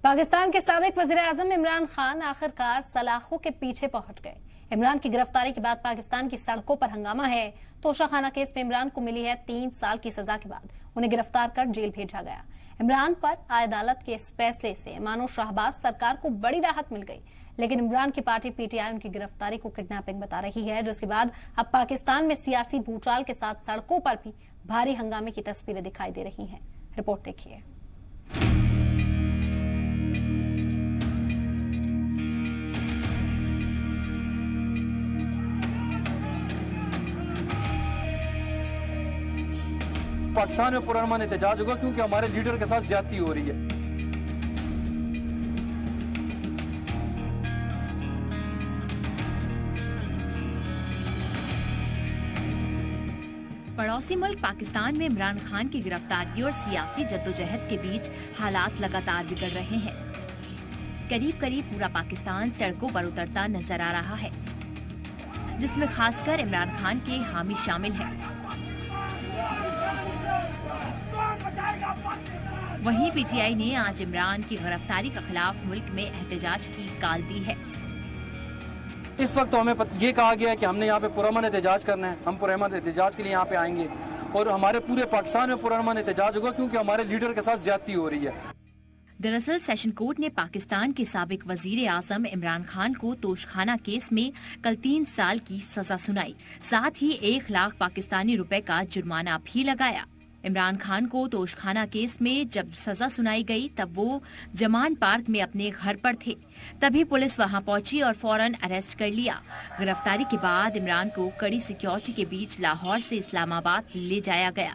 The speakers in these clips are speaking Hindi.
पाकिस्तान के साबिक वज़ीर-ए-आज़म इमरान खान आखिरकार सलाखों के पीछे पहुंच गए। इमरान की गिरफ्तारी के बाद पाकिस्तान की सड़कों पर हंगामा है। तोशाखाना केस में इमरान को मिली है 3 साल की सजा के बाद उन्हें गिरफ्तार कर जेल भेजा गया। इमरान पर अदालत के इस फैसले से मानो शाहबाज सरकार को बड़ी राहत मिल गई, लेकिन इमरान की पार्टी पीटीआई उनकी गिरफ्तारी को किडनैपिंग बता रही है, जिसके बाद अब पाकिस्तान में सियासी भूचाल के साथ सड़कों पर भी भारी हंगामे की तस्वीरें दिखाई दे रही हैं। रिपोर्ट देखिए। पाकिस्तान में पुरअमन एहतजाज होगा क्योंकि हमारे लीडर के साथ ज्यादती हो रही है। पड़ोसी मुल्क पाकिस्तान में इमरान खान की गिरफ्तारी और सियासी जद्दोजहद के बीच हालात लगातार बिगड़ रहे हैं। करीब करीब पूरा पाकिस्तान सड़कों पर उतरता नजर आ रहा है, जिसमें खासकर इमरान खान के हामी शामिल हैं। वहीं पीटीआई ने आज इमरान की गिरफ्तारी के खिलाफ मुल्क में एहतजाज की काल दी है। इस वक्त तो हमें ये कहा गया है कि हमने यहाँ पे पुरअमन एहतजाज करना है। हम पुरअमन एहतजाज के लिए यहाँ पे आएंगे और हमारे पूरे पाकिस्तान में पुरअमन एहतजाज होगा क्योंकि हमारे लीडर के साथ ज्यादती हो रही है। दरअसल सेशन कोर्ट ने पाकिस्तान के साबिक वज़ीर-ए-आज़म इमरान खान को तोशाखाना केस में कल 3 साल की सजा सुनाई, साथ ही 1 लाख पाकिस्तानी रुपए का जुर्माना भी लगाया। इमरान खान को तोशाखाना केस में जब सजा सुनाई गई तब वो जमान पार्क में अपने घर पर थे। तभी पुलिस वहां पहुंची और फौरन अरेस्ट कर लिया। गिरफ्तारी के बाद इमरान को कड़ी सिक्योरिटी के बीच लाहौर से इस्लामाबाद ले जाया गया।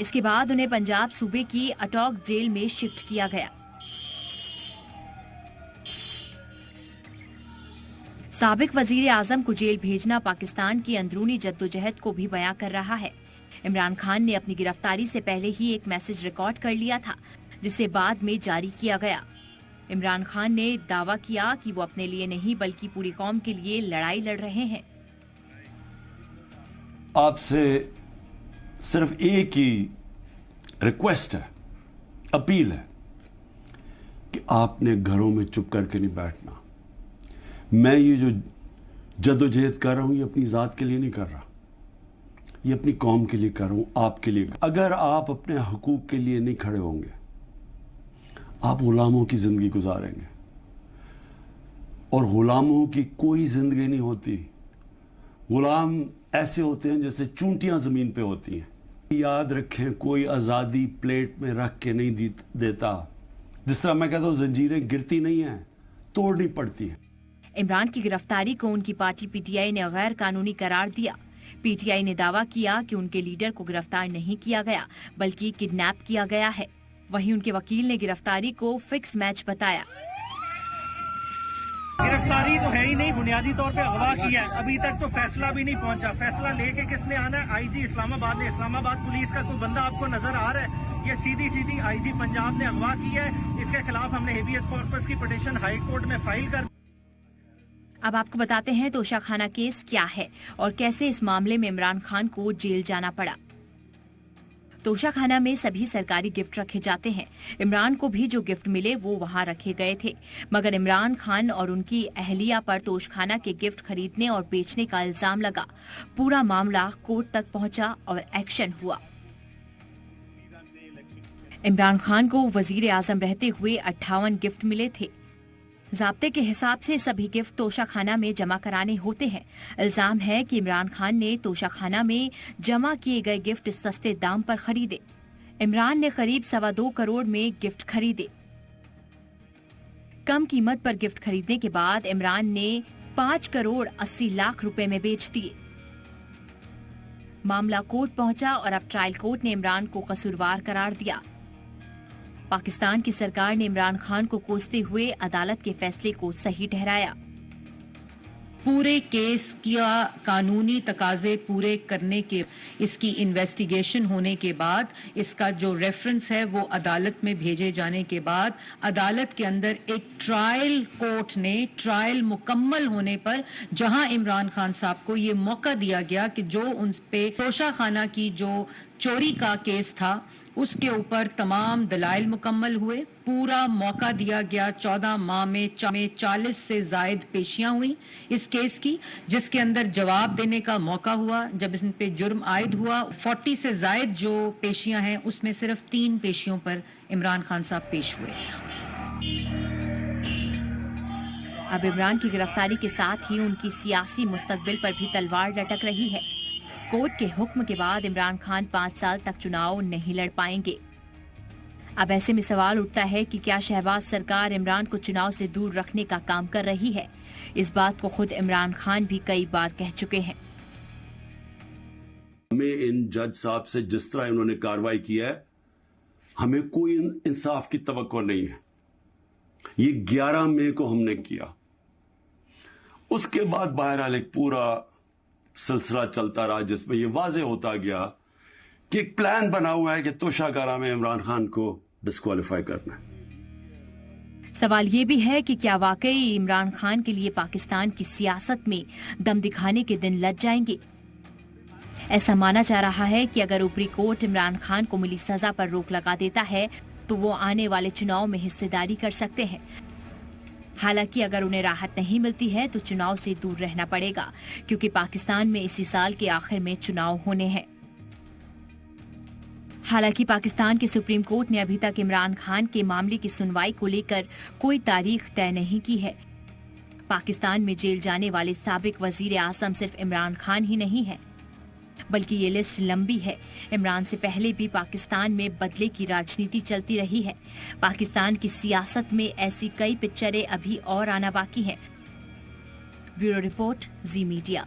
इसके बाद उन्हें पंजाब सूबे की अटॉक जेल में शिफ्ट किया गया। साबिक वज़ीर-ए-आज़म को जेल भेजना पाकिस्तान की अंदरूनी जद्दोजहद को भी बयां कर रहा है। इमरान खान ने अपनी गिरफ्तारी से पहले ही एक मैसेज रिकॉर्ड कर लिया था, जिसे बाद में जारी किया गया। इमरान खान ने दावा किया कि वो अपने लिए नहीं बल्कि पूरी कौम के लिए लड़ाई लड़ रहे हैं। आपसे सिर्फ एक ही रिक्वेस्ट है, अपील है कि आपने घरों में चुप करके नहीं बैठना। मैं ये जो जद्दोजहद कर रहा हूं ये अपनी जात के लिए नहीं कर रहा, ये अपनी कौम के लिए कर रहा हूं, आपके लिए। अगर आप अपने हुकूक के लिए नहीं खड़े होंगे, आप गुलामों की जिंदगी गुजारेंगे और गुलामों की कोई जिंदगी नहीं होती। गुलाम ऐसे होते हैं जैसे चूंटियां जमीन पे होती हैं। याद रखें, कोई आज़ादी प्लेट में रख के नहीं देता। जिस तरह मैं कहता हूं जंजीरें गिरती नहीं हैं, तोड़नी पड़ती हैं। इमरान की गिरफ्तारी को उनकी पार्टी पीटीआई ने गैर कानूनी करार दिया। पीटीआई ने दावा किया कि उनके लीडर को गिरफ्तार नहीं किया गया बल्कि किडनैप किया गया है। वहीं उनके वकील ने गिरफ्तारी को फिक्स मैच बताया। गिरफ्तारी तो है ही नहीं, बुनियादी तौर पे अगवा किया है। अभी तक तो फैसला भी नहीं पहुंचा। फैसला लेके किसने आना है? आईजी इस्लामाबाद ने। इस्लामाबाद पुलिस का कोई बंदा आपको नजर आ रहा है? ये सीधी आईजी पंजाब ने अगवा किया है। इसके खिलाफ हमने हेबियस कॉर्पस की पिटीशन हाई कोर्ट में फाइल कर। अब आपको बताते हैं तोशाखाना केस क्या है और कैसे इस मामले में इमरान खान को जेल जाना पड़ा। तोशाखाना में सभी सरकारी गिफ्ट रखे जाते हैं। इमरान को भी जो गिफ्ट मिले वो वहां रखे गए थे, मगर इमरान खान और उनकी अहलिया पर तोशाखाना के गिफ्ट खरीदने और बेचने का इल्जाम लगा। पूरा मामला कोर्ट तक पहुंचा और एक्शन हुआ। इमरान खान को वज़ीर-ए-आज़म रहते हुए 58 गिफ्ट मिले थे। ज़ाब्ते के हिसाब से सभी गिफ्ट तोशाखाना में जमा कराने होते हैं। इल्जाम है कि इमरान खान ने तोशाखाना में जमा किए गए गिफ्ट सस्ते दाम पर खरीदे। इमरान ने करीब 2.25 करोड़ में गिफ्ट खरीदे। कम कीमत पर गिफ्ट खरीदने के बाद इमरान ने 5 करोड़ 80 लाख रुपए में बेच दिए। मामला कोर्ट पहुंचा और अब ट्रायल कोर्ट ने इमरान को कसूरवार करार दिया। पाकिस्तान की सरकार ने इमरान खान को कोसते हुए अदालत के फैसले को सही ठहराया। पूरे केस का कानूनी तकाजे पूरे करने के, इसकी इन्वेस्टिगेशन होने के बाद, इसका जो रेफरेंस है वो अदालत में भेजे जाने के बाद अदालत के अंदर एक ट्रायल कोर्ट ने ट्रायल मुकम्मल होने पर जहां इमरान खान साहब को ये मौका दिया गया कि जो उन पे तोशाखाना की जो चोरी का केस था उसके ऊपर तमाम दलाइल मुकम्मल हुए, पूरा मौका दिया गया। 14 माह में 40 से जायद पेशियां हुई इस केस की, जिसके अंदर जवाब देने का मौका हुआ। जब इन पे जुर्म आयद हुआ, 40 से जायद जो पेशियां हैं उसमें सिर्फ 3 पेशियों पर इमरान खान साहब पेश हुए। अब इमरान की गिरफ्तारी के साथ ही उनकी सियासी मुस्तकबिल पर भी तलवार लटक रही है। कोर्ट के हुक्म के बाद इमरान खान 5 साल तक चुनाव नहीं लड़ पाएंगे। अब ऐसे में सवाल उठता है कि क्या शहबाज सरकार इमरान को चुनाव से दूर रखने का काम कर रही है। इस बात को खुद इमरान खान भी कई बार कह चुके हैं। हमें इन जज साहब से जिस तरह इन्होंने कार्रवाई किया है, हमें कोई इंसाफ की तवक्को नहीं है। ये 11 मई को हमने किया, उसके बाद बहरहाल एक पूरा सिलसिला चलता रहा जिसमें यह वाज़ेह होता गया कि एक प्लान बना हुआ है कि तोशाखाना में इमरान खान को डिस्क्वालीफाई करना है। सवाल ये भी है कि क्या वाकई इमरान खान के लिए पाकिस्तान की सियासत में दम दिखाने के दिन लग जाएंगे। ऐसा माना जा रहा है कि अगर ऊपरी कोर्ट इमरान खान को मिली सजा पर रोक लगा देता है तो वो आने वाले चुनाव में हिस्सेदारी कर सकते हैं। हालांकि अगर उन्हें राहत नहीं मिलती है तो चुनाव से दूर रहना पड़ेगा, क्योंकि पाकिस्तान में इसी साल के आखिर में चुनाव होने हैं। हालांकि पाकिस्तान के सुप्रीम कोर्ट ने अभी तक इमरान खान के मामले की सुनवाई को लेकर कोई तारीख तय नहीं की है। पाकिस्तान में जेल जाने वाले साबिक वजीर आजम सिर्फ इमरान खान ही नहीं है, बल्कि ये लिस्ट लंबी है। इमरान से पहले भी पाकिस्तान में बदले की राजनीति चलती रही है। पाकिस्तान की सियासत में ऐसी कई पिक्चरें अभी और आना बाकी है। ब्यूरो रिपोर्ट, जी मीडिया।